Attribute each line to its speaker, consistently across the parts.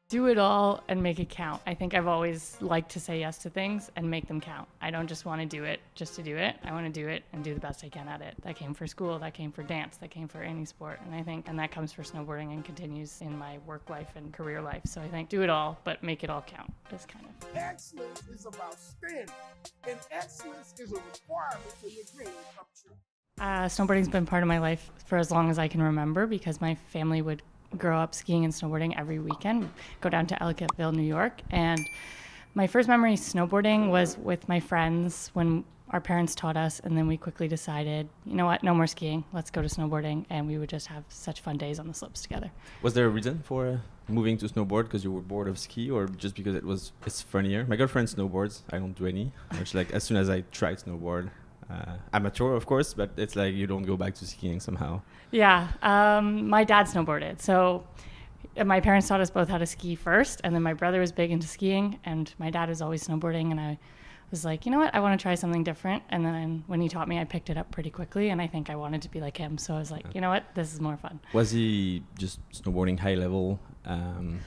Speaker 1: Do it all and make it count. I think I've always liked to say yes to things and make them count. I don't just want to do it just to do it. I want to do it and do the best I can at it. That came for school, that came for dance, that came for any sport. And that comes for snowboarding and continues in my work life and career life. So I think do it all, but make it all count is kind of.
Speaker 2: Excellence is about standing, and excellence is a requirement for your dream to come true.
Speaker 1: Snowboarding's been part of my life for as long as I can remember because my family would grow up skiing and snowboarding every weekend, go down to Ellicottville, New York. And my first memory snowboarding was with my friends when our parents taught us, and then we quickly decided, you know what, no more skiing, let's go to snowboarding. And we would just have such fun days on the slopes together.
Speaker 3: Was there a reason for moving to snowboard because you were bored of ski, or just because it's funnier? My girlfriend snowboards, I don't do any. It's like as soon as I tried snowboard, amateur of course, but it's like you don't go back to skiing somehow.
Speaker 1: Yeah, my dad snowboarded. So my parents taught us both how to ski first, and then my brother was big into skiing, and my dad was always snowboarding, and I was like, you know what, I want to try something different. And then when he taught me, I picked it up pretty quickly, and I think I wanted to be like him. So I was like, you know what, this is more fun.
Speaker 3: Was he just snowboarding high level,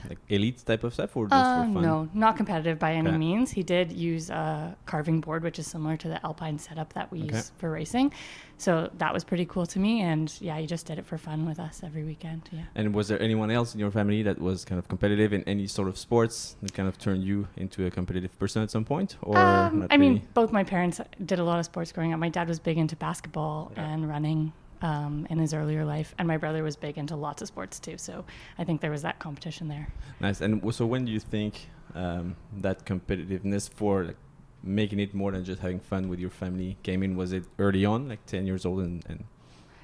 Speaker 3: like elite type of stuff, or just for fun?
Speaker 1: No, not competitive by any means. He did use a carving board, which is similar to the Alpine setup that we use for racing. So that was pretty cool to me. And yeah, he just did it for fun with us every weekend. Yeah.
Speaker 3: And was there anyone else in your family that was kind of competitive in any sort of sports that kind of turned you into a competitive person at some point? Or
Speaker 1: I mean, both my parents did a lot of sports growing up. My dad was big into basketball and running in his earlier life, and my brother was big into lots of sports too. So I think there was that competition there.
Speaker 3: Nice. And so when do you think that competitiveness for like making it more than just having fun with your family came in? Was it early on, like 10 years old and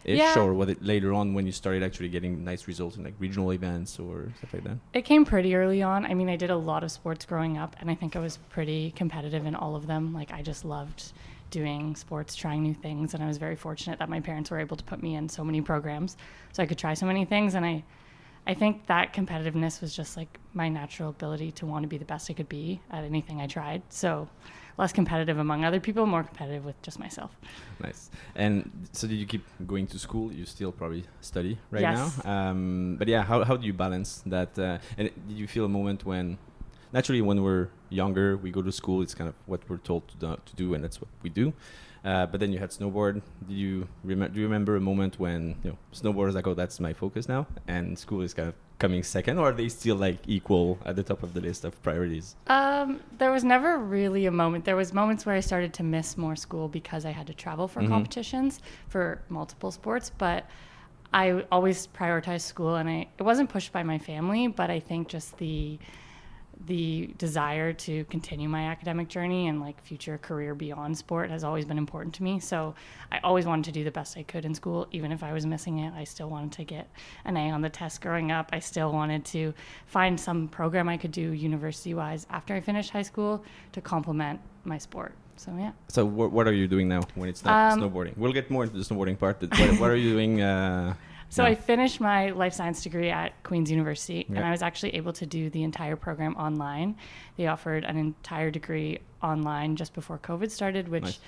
Speaker 3: ish, or was it later on when you started actually getting nice results in like regional events or stuff like that?
Speaker 1: It came pretty early on. I mean, I did a lot of sports growing up, and I think I was pretty competitive in all of them. Like, I just loved doing sports, trying new things, and I was very fortunate that my parents were able to put me in so many programs so I could try so many things. And I think that competitiveness was just like my natural ability to want to be the best I could be at anything I tried. So less competitive among other people, more competitive with just myself.
Speaker 3: Nice. And so did you keep going to school? You still probably study right
Speaker 1: yes.
Speaker 3: now. But yeah, how do you balance that? And did you feel a moment when, naturally when we're younger, we go to school, it's kind of what we're told to do, and that's what we do. But then you had snowboard. Do you remember a moment when snowboard is like, oh, that's my focus now, and school is kind of coming second, or are they still like equal at the top of the list of priorities?
Speaker 1: There was never really a moment. There was moments where I started to miss more school because I had to travel for competitions for multiple sports, but I always prioritized school, and it wasn't pushed by my family, but I think just the desire to continue my academic journey and like future career beyond sport has always been important to me. So I always wanted to do the best I could in school. Even if I was missing it, I still wanted to get an A on the test growing up. I still wanted to find some program I could do university-wise after I finished high school to complement my sport. So yeah.
Speaker 3: So what are you doing now when it's not snowboarding? We'll get more into the snowboarding part, but what are you doing
Speaker 1: So I finished my life science degree at Queen's University, and I was actually able to do the entire program online. They offered an entire degree online just before COVID started, which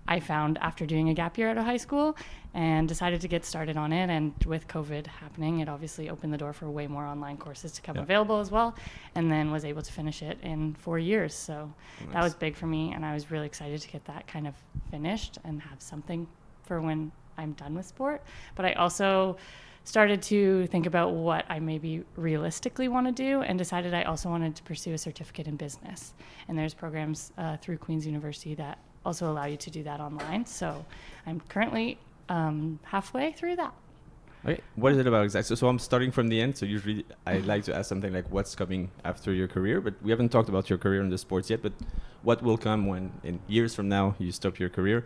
Speaker 1: I found after doing a gap year out of high school, and decided to get started on it. And with COVID happening, it obviously opened the door for way more online courses to come available as well, and then was able to finish it in 4 years. So that was big for me, and I was really excited to get that kind of finished and have something for when I'm done with sport. But I also started to think about what I maybe realistically want to do, and decided I also wanted to pursue a certificate in business. And there's programs through Queen's University that also allow you to do that online. So I'm currently halfway through that.
Speaker 3: Okay, what is it about exactly? So I'm starting from the end. So usually I like to ask something like, what's coming after your career? But we haven't talked about your career in the sports yet. But what will come when in years from now you stop your career?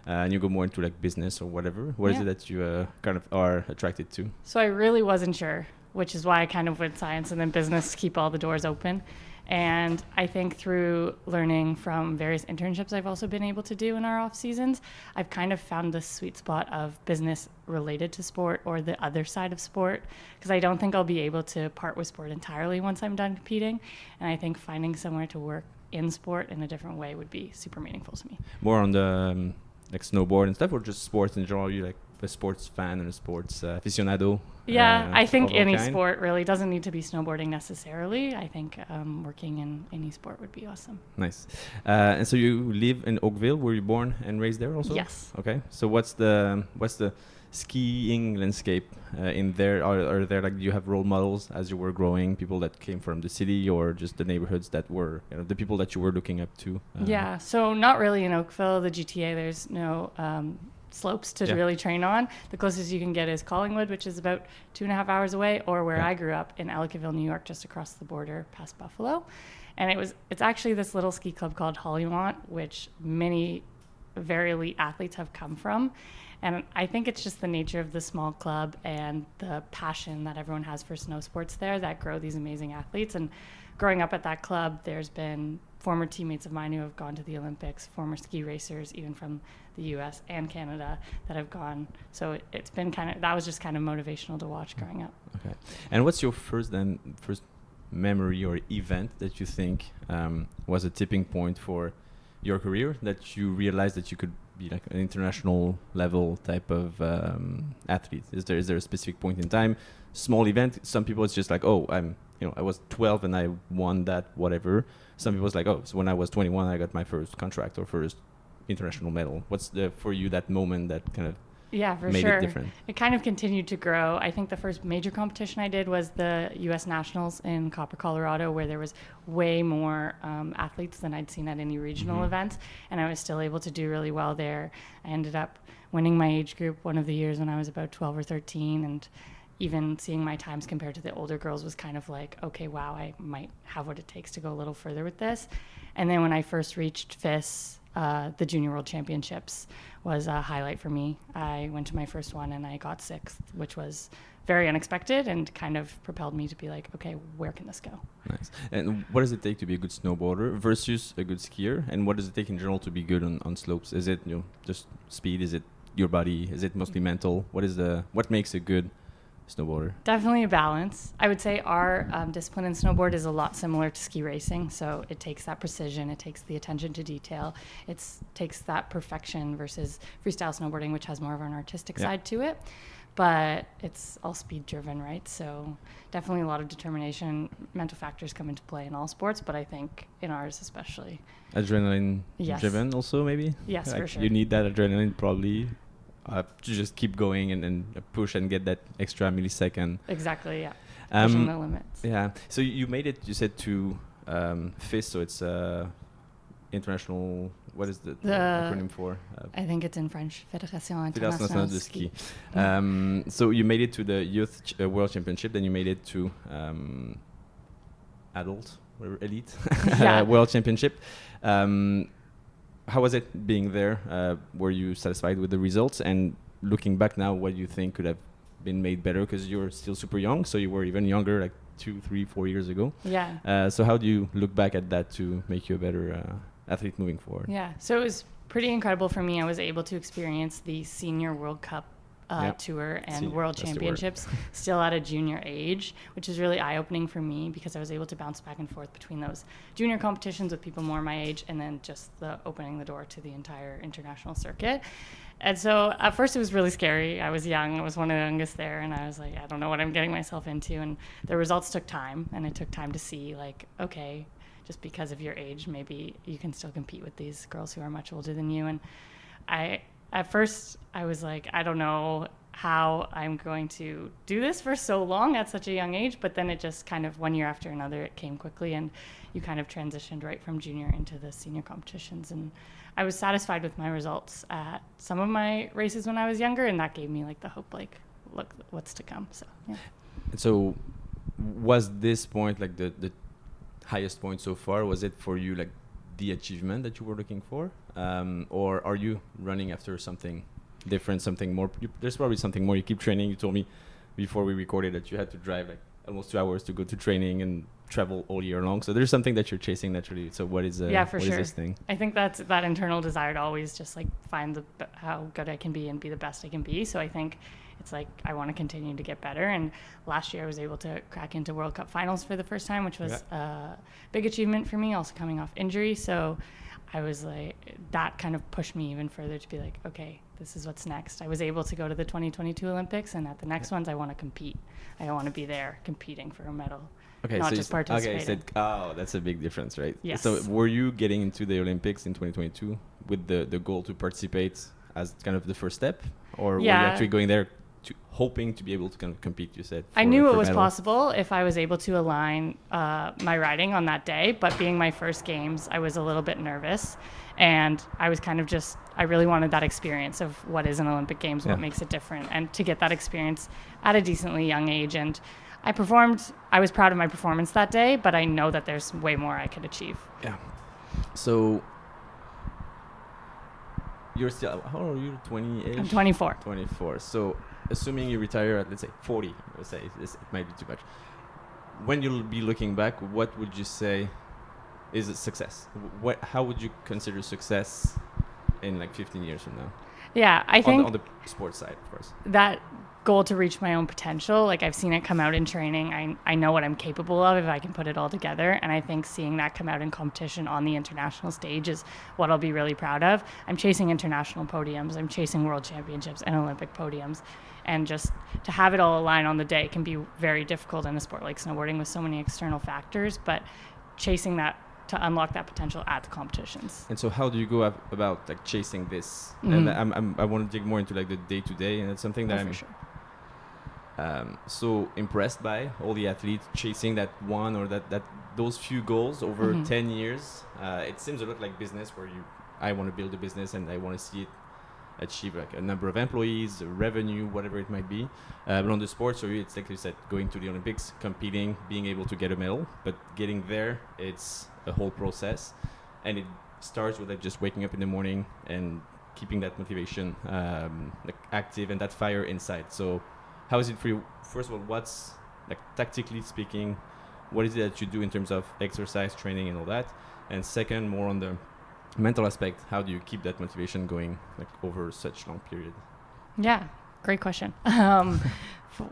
Speaker 3: And you go more into like business or whatever. What is it that you kind of are attracted to?
Speaker 1: So I really wasn't sure, which is why I kind of went science and then business to keep all the doors open. And I think through learning from various internships I've also been able to do in our off seasons, I've kind of found the sweet spot of business related to sport or the other side of sport, because I don't think I'll be able to part with sport entirely once I'm done competing. And I think finding somewhere to work in sport in a different way would be super meaningful to me.
Speaker 3: More on the like snowboard and stuff, or just sports in general? You like a sports fan and a sports aficionado.
Speaker 1: Yeah, I think
Speaker 3: of all
Speaker 1: any
Speaker 3: kind.
Speaker 1: sport really doesn't need to be snowboarding necessarily. I think working in any sport would be awesome.
Speaker 3: Nice. And so you live in Oakville. Were you born and raised there also?
Speaker 1: Yes.
Speaker 3: Okay. So what's the skiing landscape in there? Are there, like, do you have role models as you were growing, people that came from the city or just the neighborhoods that were, the people that you were looking up to?
Speaker 1: Yeah, so not really in Oakville, the GTA. There's no slopes to really train on. The closest you can get is Collingwood, which is about 2.5 hours away, or where I grew up in Ellicottville, New York, just across the border past Buffalo. And it's actually this little ski club called Hollymont, which many very elite athletes have come from. And I think it's just the nature of the small club and the passion that everyone has for snow sports there that grow these amazing athletes. And growing up at that club, there's been former teammates of mine who have gone to the Olympics, former ski racers, even from the US and Canada, that have gone. So it's been that was just kind of motivational to watch growing up.
Speaker 3: Okay. And what's your first memory or event that you think was a tipping point for your career, that you realized that you could be like an international level type of athlete? Is there a specific point in time, small event? Some people it's just like, oh, I was 12 and I won that whatever. Some people it's like, oh, so when I was 21 I got my first contract or first international medal. What's for you that moment that kind of made it different?
Speaker 1: It kind of continued to grow. I think the first major competition I did was the U.S. Nationals in Copper, Colorado, where there was way more athletes than I'd seen at any regional events, and I was still able to do really well there. I ended up winning my age group one of the years when I was about 12 or 13, and even seeing my times compared to the older girls was kind of like, okay, wow, I might have what it takes to go a little further with this. And then when I first reached FIS, the Junior World Championships was a highlight for me. I went to my first one and I got 6th, which was very unexpected and kind of propelled me to be like, okay, where can this go?
Speaker 3: Nice. And what does it take to be a good snowboarder versus a good skier? And what does it take in general to be good on slopes? Is it just speed? Is it your body? Is it mostly mental? What makes a good snowboarder?
Speaker 1: Definitely a balance. I would say our discipline in snowboard is a lot similar to ski racing. So it takes that precision, it takes the attention to detail, it takes that perfection versus freestyle snowboarding, which has more of an artistic side to it. But it's all speed driven, right? So definitely a lot of determination. Mental factors come into play in all sports, but I think in ours especially.
Speaker 3: Adrenaline driven also, maybe?
Speaker 1: Yes, for sure.
Speaker 3: You need that adrenaline probably to just keep going and push and get that extra millisecond.
Speaker 1: Exactly, yeah. Pushing the limits.
Speaker 3: Yeah. So you made it, you said, to FIS, so it's international, what is the acronym for?
Speaker 1: I think it's in French, Fédération Internationale de Ski.
Speaker 3: So you made it to the Youth World Championship, then you made it to Adult, Elite World Championship. How was it being there? Were you satisfied with the results? And looking back now, what do you think could have been made better? Because you're still super young, so you were even younger, like 2, 3, 4 years ago.
Speaker 1: Yeah.
Speaker 3: So how do you look back at that to make you a better athlete moving forward?
Speaker 1: Yeah. So it was pretty incredible for me. I was able to experience the Senior World Cup tour and World Championships still at a junior age, which is really eye-opening for me because I was able to bounce back and forth between those junior competitions with people more my age and then just opening the door to the entire international circuit. And so at first it was really scary. I was young. I was one of the youngest there, and I was like, I don't know what I'm getting myself into. And the results took time, and it took time to see, like, okay, just because of your age, maybe you can still compete with these girls who are much older than you. And at first, I was like, I don't know how I'm going to do this for so long at such a young age. But then it just kind of one year after another, it came quickly. And you kind of transitioned right from junior into the senior competitions. And I was satisfied with my results at some of my races when I was younger. And that gave me like the hope, like, look, what's to come. So, yeah.
Speaker 3: So was this point like the highest point so far? Was it for you like the achievement that you were looking for? Or are you running after something different, something more? There's probably something more. You keep training. You told me before we recorded that you had to drive like almost 2 hours to go to training and travel all year long. So there's something that you're chasing naturally. So what is
Speaker 1: for sure.
Speaker 3: is this thing?
Speaker 1: I think that's that internal desire to always just like find how good I can be and be the best I can be. So I think it's like I want to continue to get better. And last year I was able to crack into World Cup finals for the first time, which was a big achievement for me, also coming off injury. So I was like, that kind of pushed me even further to be like, okay, this is what's next. I was able to go to the 2022 Olympics, and at the next ones, I want to compete. I want to be there competing for a medal, not just participating.
Speaker 3: Okay, that's a big difference, right?
Speaker 1: Yes.
Speaker 3: So were you getting into the Olympics in 2022 with the goal to participate as kind of the first step? Or were you actually going there hoping to be able to kind of compete, you said?
Speaker 1: I knew it was possible if I was able to align my riding on that day, but being my first games, I was a little bit nervous, and I was kind of I really wanted that experience of what is an Olympic Games, what makes it different, and to get that experience at a decently young age. And I was proud of my performance that day, but I know that there's way more I could achieve.
Speaker 3: Yeah. So you're still, how old are you, 28?
Speaker 1: I'm 24.
Speaker 3: 24. So assuming you retire at, let's say, 40, let's say, it might be too much. When you'll be looking back, what would you say is a success? How would you consider success in like 15 years from now?
Speaker 1: Yeah, I think
Speaker 3: on the sports side, of course.
Speaker 1: That goal to reach my own potential, like I've seen it come out in training. I know what I'm capable of if I can put it all together. And I think seeing that come out in competition on the international stage is what I'll be really proud of. I'm chasing international podiums. I'm chasing world championships and Olympic podiums. And just to have it all align on the day can be very difficult in a sport like snowboarding with so many external factors, but chasing that to unlock that potential at the competitions.
Speaker 3: And so how do you go about like chasing this?
Speaker 1: Mm-hmm.
Speaker 3: And I want to dig more into like the day-to-day, and it's something that I'm so impressed by, all the athletes chasing that one or that those few goals over 10 years. It seems a lot like business where I want to build a business and I want to see it achieve like a number of employees, revenue, whatever it might be. But on the sports, so it's like you said, going to the Olympics, competing, being able to get a medal, but getting there, it's a whole process. And it starts with like just waking up in the morning and keeping that motivation like active and that fire inside. So how is it for you? First of all, what's like tactically speaking, what is it that you do in terms of exercise, training and all that? And second, more on the mental aspect, how do you keep that motivation going like over such long period? Yeah,
Speaker 1: great question.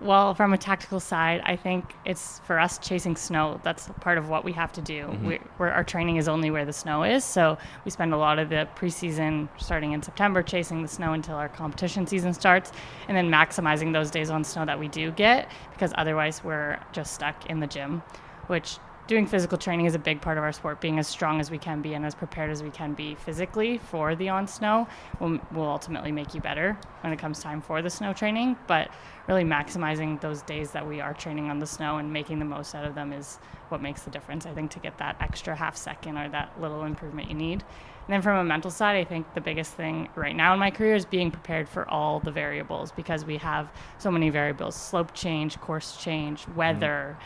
Speaker 1: Well, from a tactical side, I think it's for us chasing snow. That's part of what we have to do. Our training is only where the snow is. So we spend a lot of the preseason starting in September chasing the snow until our competition season starts, and then maximizing those days on snow that we do get, because otherwise we're just stuck in the gym, which doing physical training is a big part of our sport. Being as strong as we can be and as prepared as we can be physically for the on snow will ultimately make you better when it comes time for the snow training. But really maximizing those days that we are training on the snow and making the most out of them is what makes the difference, I think, to get that extra half second or that little improvement you need. And then from a mental side, I think the biggest thing right now in my career is being prepared for all the variables, because we have so many variables: slope change, course change, weather.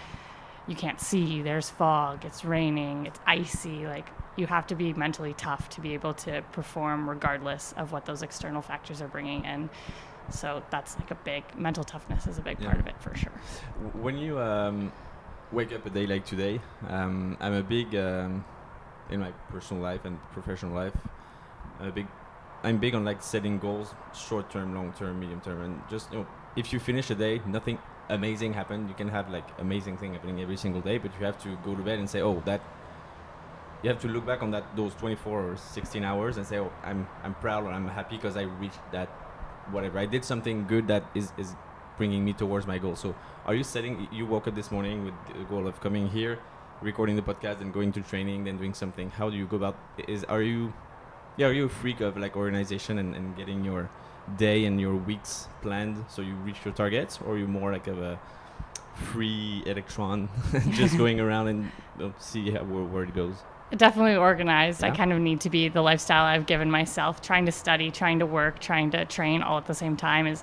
Speaker 1: You can't see, there's fog, it's raining, it's icy. Like, you have to be mentally tough to be able to perform regardless of what those external factors are bringing in. So that's like mental toughness is a big part of it for sure.
Speaker 3: When you wake up a day like today, I'm a big, in my personal life and professional life, I'm big on like setting goals, short term, long term, medium term, and just, if you finish a day, nothing amazing happened. You can have like amazing thing happening every single day, but you have to go to bed and say, you have to look back on those 24 or 16 hours and say, I'm proud or I'm happy because I reached that, whatever. I did something good that is bringing me towards my goal. So are you woke up this morning with the goal of coming here, recording the podcast and going to training, then doing something? How do you go about, are you a freak of like organization and getting your day and your weeks planned so you reach your targets, or are you more like a free electron just going around and see where it goes?
Speaker 1: Definitely organized.
Speaker 3: Yeah.
Speaker 1: I kind of need to be. The lifestyle I've given myself, trying to study, trying to work, trying to train all at the same time is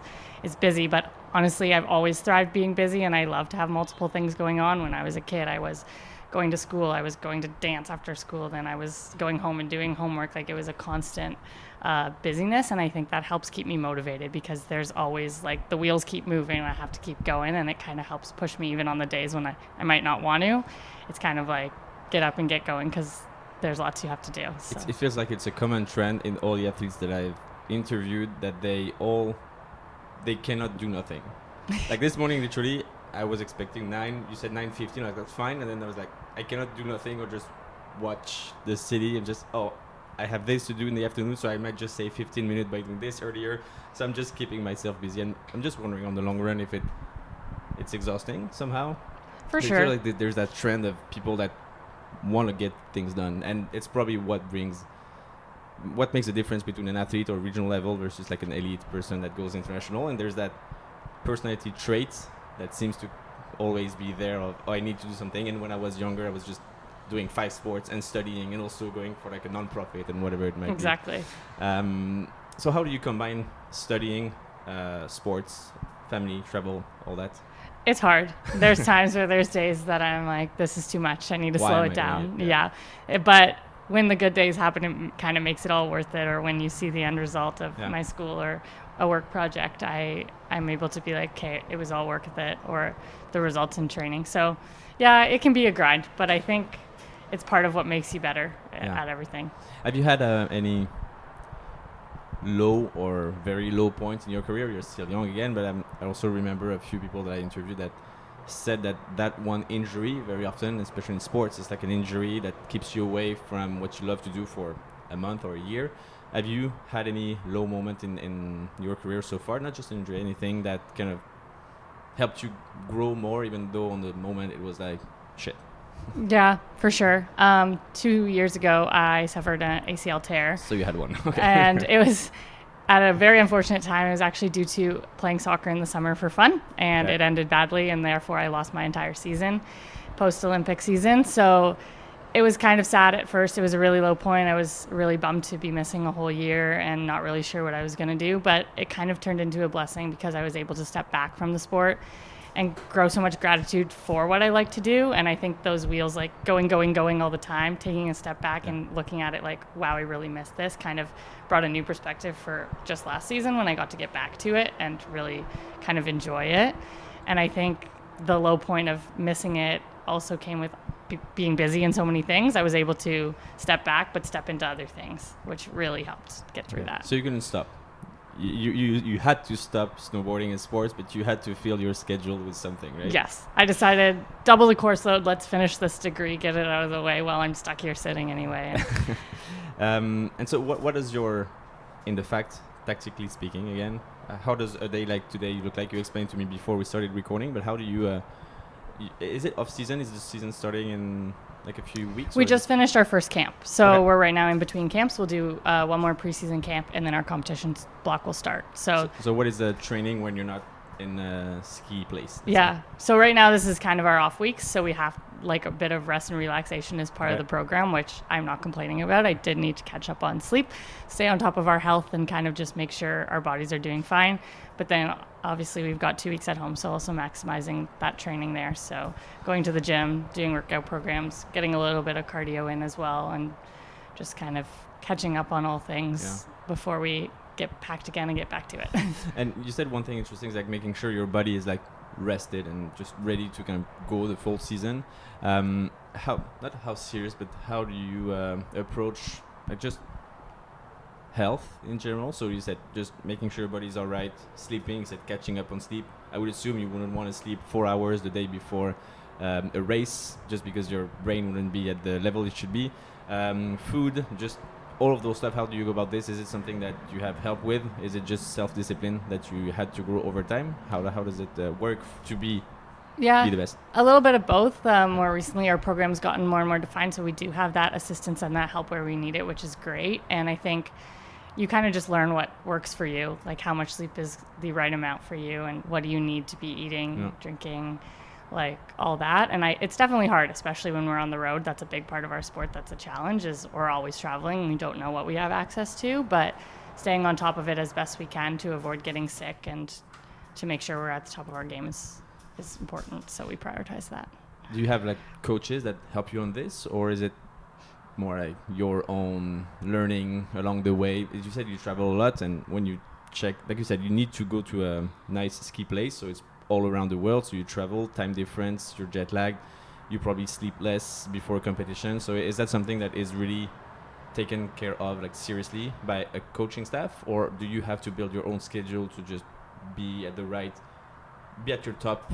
Speaker 1: busy. But honestly, I've always thrived being busy, and I love to have multiple things going on. When I was a kid, I was going to school, I was going to dance after school, then I was going home and doing homework. Like, it was a constant busyness, and I think that helps keep me motivated, because there's always like the wheels keep moving and I have to keep going, and it kind of helps push me even on the days when I might not want to. It's kind of like get up and get going, because there's lots you have to do. So.
Speaker 3: It feels like it's a common trend in all the athletes that I've interviewed, that they cannot do nothing. Like this morning, literally, I was expecting 9, you said 9:15, like that's fine, and then I was like, I cannot do nothing or just watch the city and just, I have this to do in the afternoon, so I might just say 15 minutes by doing this earlier. So I'm just keeping myself busy, and I'm just wondering on the long run if it's exhausting somehow.
Speaker 1: For
Speaker 3: I
Speaker 1: sure.
Speaker 3: feel like there's that trend of people that want to get things done, and it's probably what makes the difference between an athlete or regional level versus like an elite person that goes international. And there's that personality trait that seems to always be there of, I need to do something. And when I was younger, I was just doing 5 sports and studying and also going for like a non-profit and whatever it might be.
Speaker 1: Exactly.
Speaker 3: So how do you combine studying, sports, family, travel, all that?
Speaker 1: It's hard. There's times where there's days that I'm like, this is too much. I need to slow it down. Yeah. But when the good days happen, it kind of makes it all worth it. Or when you see the end result of my school or a work project, I'm able to be like, okay, it was all worth it, or the results in training. So yeah, it can be a grind, but I think it's part of what makes you better at everything.
Speaker 3: Have you had any low or very low points in your career? You're still young again, but I also remember a few people that I interviewed that said that one injury very often, especially in sports, is like an injury that keeps you away from what you love to do for a month or a year. Have you had any low moment in your career so far? Not just injury, anything that kind of helped you grow more, even though on the moment it was like, shit.
Speaker 1: Yeah, for sure. 2 years ago, I suffered an ACL tear.
Speaker 3: So you had one. Okay.
Speaker 1: And it was at a very unfortunate time. It was actually due to playing soccer in the summer for fun, and it ended badly, and therefore I lost my entire season, post-Olympic season. So it was kind of sad at first. It was a really low point. I was really bummed to be missing a whole year and not really sure what I was going to do, but it kind of turned into a blessing because I was able to step back from the sport and grow so much gratitude for what I like to do. And I think those wheels, like going all the time, taking a step back and looking at it like, wow, I really missed this, kind of brought a new perspective for just last season when I got to get back to it and really kind of enjoy it. And I think the low point of missing it also came with being busy in so many things. I was able to step back, but step into other things, which really helped get through that.
Speaker 3: So you couldn't stop. You had to stop snowboarding and sports, but you had to fill your schedule with something, right?
Speaker 1: Yes. I decided double the course load. Let's finish this degree, get it out of the way while I'm stuck here sitting anyway.
Speaker 3: And so what is your, in the fact, tactically speaking again, how does a day like today look like? You explained to me before we started recording, but how do you, is it off season? Is the season starting in like a few weeks?
Speaker 1: We just finished our first camp. So we're right now in between camps. We'll do one more preseason camp, and then our competition block will start. So
Speaker 3: what is the training when you're not in a ski place?
Speaker 1: Yeah. So right now this is kind of our off weeks. So we have like a bit of rest and relaxation as part of the program, which I'm not complaining about. I did need to catch up on sleep, stay on top of our health, and kind of just make sure our bodies are doing fine. But then obviously we've got 2 weeks at home, so also maximizing that training there. So going to the gym, doing workout programs, getting a little bit of cardio in as well, and just kind of catching up on all things before we get packed again and get back to it.
Speaker 3: And you said one thing interesting is like making sure your body is like rested and just ready to kind of go the full season. Not how serious, but how do you approach like just health in general? So you said just making sure your body's all right, sleeping, you said catching up on sleep. I would assume you wouldn't want to sleep 4 hours the day before a race just because your brain wouldn't be at the level it should be. Food, just all of those stuff. How do you go about this? Is it something that you have help with? Is it just self-discipline that you had to grow over time? How does it work to be the best?
Speaker 1: A little bit of both. More recently, our program's gotten more and more defined, so we do have that assistance and that help where we need it, which is great. And I think you kind of just learn what works for you, like how much sleep is the right amount for you and what do you need to be eating, drinking, like all that. And it's definitely hard, especially when we're on the road. That's a big part of our sport. That's a challenge, is we're always traveling. We don't know what we have access to, but staying on top of it as best we can to avoid getting sick and to make sure we're at the top of our game is important. So we prioritize that.
Speaker 3: Do you have like coaches that help you on this, or is it more like your own learning along the way? As you said, you travel a lot, and when you check, like you said, you need to go to a nice ski place, so it's all around the world, so you travel, time difference, you're jet lagged, you probably sleep less before competition. So is that something that is really taken care of like seriously by a coaching staff, or do you have to build your own schedule to just be at your top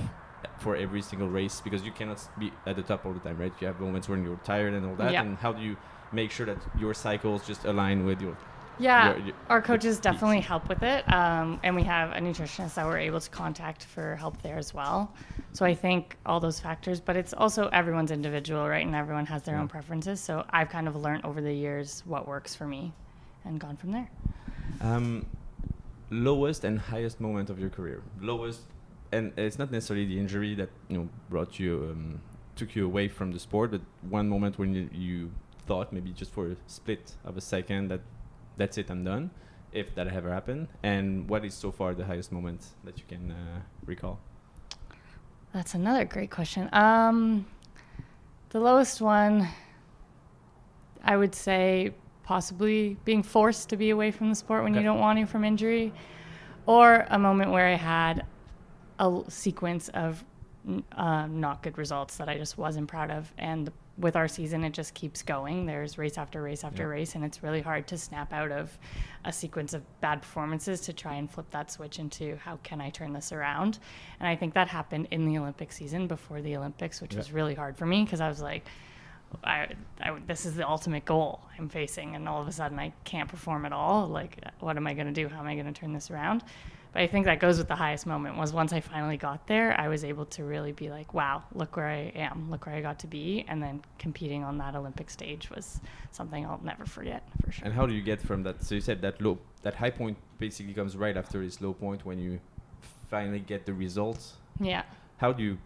Speaker 3: for every single race, because you cannot be at the top all the time, right? You have moments when you're tired and all that.
Speaker 1: Yeah.
Speaker 3: And how do you make sure that your cycles just align with your
Speaker 1: our coaches definitely help with it, and we have a nutritionist that we're able to contact for help there as well. So I think all those factors, but it's also everyone's individual, right? And everyone has their own preferences. So I've kind of learned over the years what works for me and gone from there.
Speaker 3: Lowest and highest moment of your career. Lowest, and it's not necessarily the injury that brought you took you away from the sport, but one moment when you thought maybe just for a split of a second that that's it, I'm done, if that ever happened. And what is so far the highest moment that you can recall?
Speaker 1: That's another great question. The lowest one, I would say possibly being forced to be away from the sport when you don't want to from injury, or a moment where I had a sequence of not good results that I just wasn't proud of. And with our season, it just keeps going. There's race after race after race, and it's really hard to snap out of a sequence of bad performances to try and flip that switch into how can I turn this around. And I think that happened in the Olympic season before the Olympics, which was really hard for me because I was like, this is the ultimate goal I'm facing, and all of a sudden I can't perform at all. Like, what am I going to do? How am I going to turn this around? But I think that goes with the highest moment, was once I finally got there, I was able to really be like, wow, look where I am, look where I got to be. And then competing on that Olympic stage was something I'll never forget, for sure.
Speaker 3: And how do you get from that? So you said that that high point basically comes right after this low point when you finally get the results.
Speaker 1: Yeah.
Speaker 3: How do you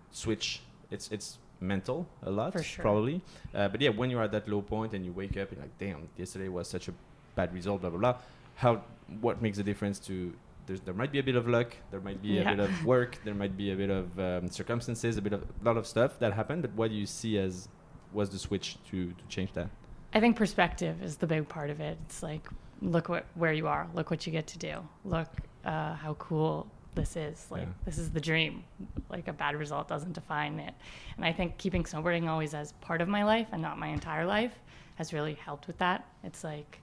Speaker 3: switch? It's mental a lot,
Speaker 1: for sure.
Speaker 3: Probably. But yeah, when you're at that low point and you wake up and like, damn, yesterday was such a bad result, blah, blah, blah. What makes the difference to, there might be a bit of luck, there might be a bit of work, there might be a bit of circumstances, a lot of stuff that happened, but what do you see as was the switch to change that?
Speaker 1: I think perspective is the big part of it. It's like, look where you are, look what you get to do, look how cool this is. Like, this is the dream. Like, a bad result doesn't define it. And I think keeping snowboarding always as part of my life and not my entire life has really helped with that. It's like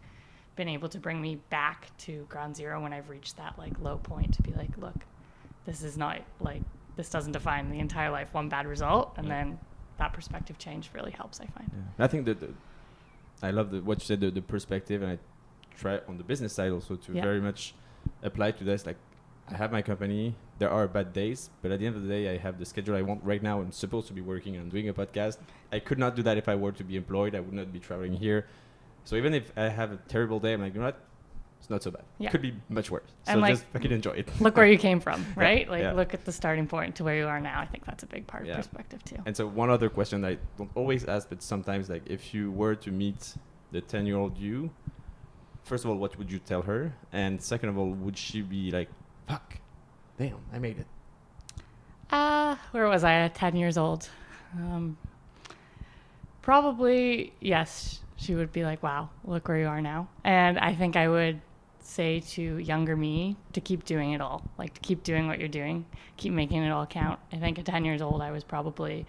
Speaker 1: been able to bring me back to ground zero when I've reached that like low point, to be like, look, this is not like, this doesn't define the entire life, one bad result. And then that perspective change really helps, I find.
Speaker 3: I think that I love what you said, the perspective, and I try on the business side also to very much apply to this. Like, I have my company, there are bad days, but at the end of the day, I have the schedule I want right now. I'm supposed to be working on doing a podcast. I could not do that if I were to be employed. I would not be traveling here. So even if I have a terrible day, I'm like, you know what? It's not so bad.
Speaker 1: Yeah.
Speaker 3: Could be much worse. So
Speaker 1: and like,
Speaker 3: just fucking enjoy it.
Speaker 1: Look where you came from, right? Look at the starting point to where you are now. I think that's a big part of perspective too.
Speaker 3: And so one other question I don't always ask, but sometimes, like, if you were to meet the 10-year-old you, first of all, what would you tell her? And second of all, would she be like, fuck, damn, I made it?
Speaker 1: Where was I at 10 years old? Probably, yes. She would be like, wow, look where you are now. And I think I would say to younger me to keep doing it all, like to keep doing what you're doing, keep making it all count. I think at 10 years old, I was probably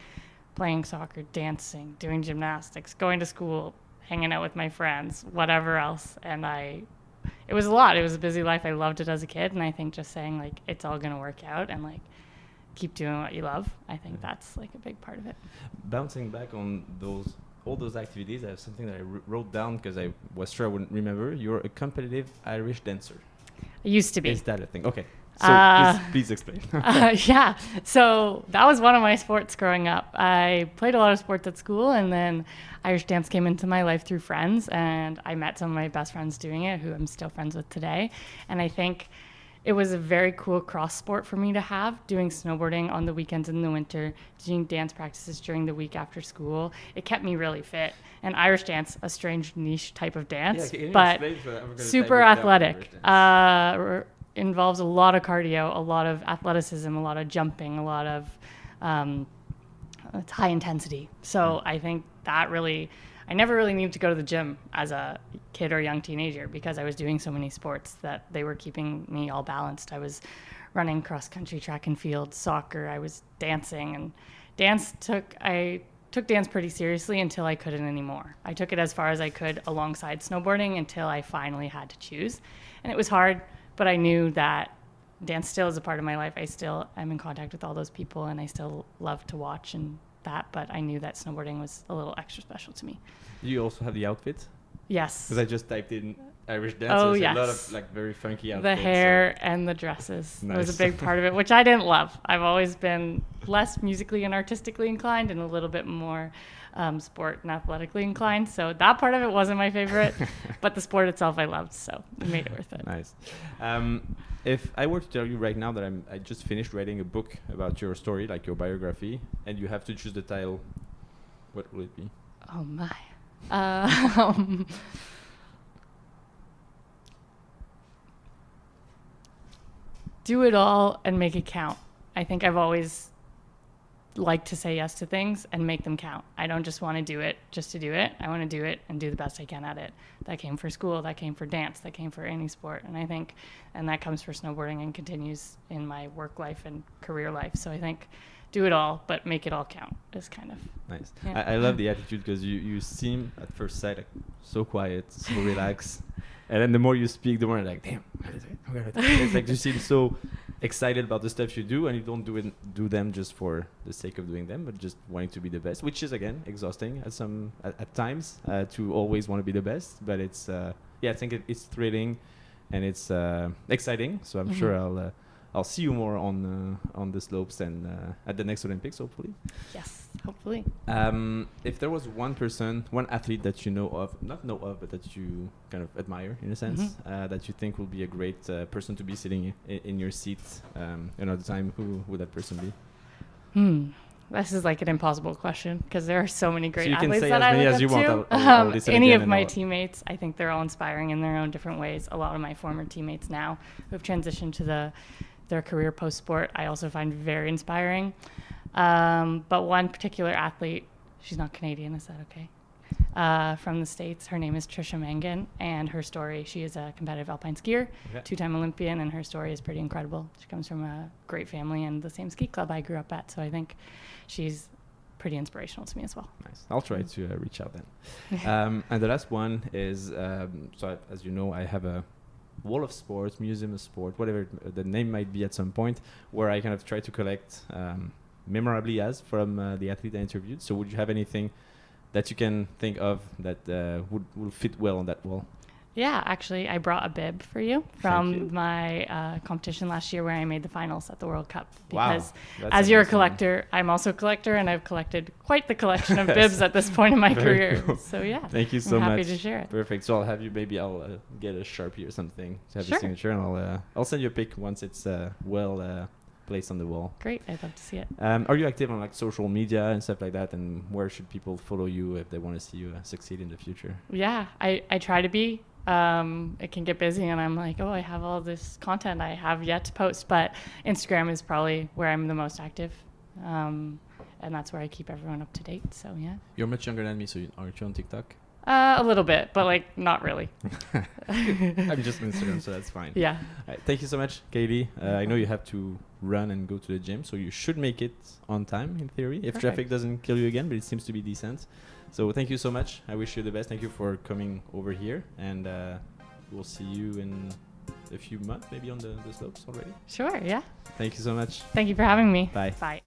Speaker 1: playing soccer, dancing, doing gymnastics, going to school, hanging out with my friends, whatever else. And it was a lot. It was a busy life. I loved it as a kid. And I think just saying like, it's all going to work out and like, keep doing what you love. I think that's like a big part of it.
Speaker 3: Bouncing back on all those activities, I have something that I wrote down because I was sure I wouldn't remember. You're a competitive Irish dancer.
Speaker 1: I used to be.
Speaker 3: Is that a thing? Okay. So please explain.
Speaker 1: Yeah. So that was one of my sports growing up. I played a lot of sports at school, and then Irish dance came into my life through friends, and I met some of my best friends doing it, who I'm still friends with today. And I think it was a very cool cross sport for me to have, doing snowboarding on the weekends in the winter, doing dance practices during the week after school. It kept me really fit. And Irish dance, a strange niche type of dance, but super athletic. Involves a lot of cardio, a lot of athleticism, a lot of jumping, a lot of it's high intensity. So I think that really, I never really needed to go to the gym as a kid or young teenager because I was doing so many sports that they were keeping me all balanced. I was running cross country, track and field, soccer. I was dancing, and I took dance pretty seriously until I couldn't anymore. I took it as far as I could alongside snowboarding until I finally had to choose. And it was hard, but I knew that dance still is a part of my life. I still am in contact with all those people, and I still love to watch and that, but I knew that snowboarding was a little extra special to me.
Speaker 3: Do you also have the outfit?
Speaker 1: Yes.
Speaker 3: Because I just typed in Irish dance.
Speaker 1: Oh,
Speaker 3: There's
Speaker 1: yes.
Speaker 3: a lot of like very funky outfits.
Speaker 1: The hair and the dresses
Speaker 3: Nice.
Speaker 1: was a big part of it, which I didn't love. I've always been less musically and artistically inclined and a little bit more sport and athletically inclined. So that part of it wasn't my favorite, but the sport itself I loved, so it made it worth it.
Speaker 3: Nice. If I were to tell you right now that I just finished writing a book about your story, like your biography, and you have to choose the title, what will it be?
Speaker 1: Oh my. Do it all and make it count. I think I've always liked to say yes to things and make them count. I don't just want to do it just to do it. I want to do it and do the best I can at it. That came for school, that came for dance, that came for any sport. And that comes for snowboarding and continues in my work life and career life. So I think do it all, but make it all count is kind of
Speaker 3: nice.
Speaker 1: Yeah.
Speaker 3: I love the attitude because you seem at first sight like so quiet, so relaxed. And then the more you speak, the more you're like, damn, I'm gonna do it. It's like you seem so excited about the stuff you do, and you don't do them just for the sake of doing them, but just wanting to be the best, which is again exhausting at times to always want to be the best. But it's I think it's thrilling and it's exciting. So I'm sure I'll see you more on the slopes and at the next Olympics, hopefully.
Speaker 1: yes, hopefully.
Speaker 3: If there was one athlete that you not know of, but that you kind of admire in a sense, that you think will be a great person to be sitting in your seat another time, who would that person be?
Speaker 1: This is like an impossible question because there are so many great
Speaker 3: So you can
Speaker 1: athletes
Speaker 3: say
Speaker 1: that
Speaker 3: as
Speaker 1: I
Speaker 3: many
Speaker 1: look
Speaker 3: as you
Speaker 1: up
Speaker 3: want.
Speaker 1: to.
Speaker 3: I'll listen
Speaker 1: Any
Speaker 3: again
Speaker 1: of
Speaker 3: and
Speaker 1: my
Speaker 3: I'll-
Speaker 1: teammates, I think they're all inspiring in their own different ways. A lot of my former teammates now who have transitioned to their career post-sport, I also find very inspiring. But one particular athlete, she's not Canadian, is that okay? From the States, her name is Trisha Mangan, and her story, she is a competitive alpine skier, two-time Olympian, and her story is pretty incredible. She comes from a great family and the same ski club I grew up at, so I think she's pretty inspirational to me as well.
Speaker 3: Nice. I'll try to reach out then. And the last one is, as you know, I have a wall of sports, museum of sport, whatever the name might be at some point, where I kind of try to collect memorably from the athlete I interviewed. So would you have anything that you can think of that will fit well on that wall?
Speaker 1: Yeah, actually, I brought a bib for you from my competition last year where I made the finals at the World Cup. Because as you're a collector, I'm also a collector, and I've collected quite the collection of bibs at this point in my career.
Speaker 3: Cool.
Speaker 1: So yeah,
Speaker 3: thank you so much.
Speaker 1: I'm happy to share it.
Speaker 3: Perfect. So I'll have you, maybe I'll get a Sharpie or something to have
Speaker 1: Sure.
Speaker 3: a signature, and I'll send you a pic once it's placed on the wall.
Speaker 1: Great, I'd love to see it.
Speaker 3: Are you active on like social media and stuff like that? And where should people follow you if they want to see you succeed in the future?
Speaker 1: Yeah, I try to be. It can get busy and I'm like, I have all this content I have yet to post, but Instagram is probably where I'm the most active. And that's where I keep everyone up to date. So yeah.
Speaker 3: You're much younger than me, so aren't you on TikTok?
Speaker 1: A little bit, but like not really.
Speaker 3: I'm just on Instagram, so that's fine.
Speaker 1: Yeah.
Speaker 3: Thank you so much, Kaylie. I know you have to run and go to the gym, so you should make it on time in theory, if
Speaker 1: Perfect.
Speaker 3: traffic doesn't kill you again, but it seems to be decent. So thank you so much. I wish you the best. Thank you for coming over here, and we'll see you in a few months, maybe on the slopes already.
Speaker 1: Sure, yeah.
Speaker 3: Thank you so much.
Speaker 1: Thank you for having me.
Speaker 3: Bye.
Speaker 1: Bye.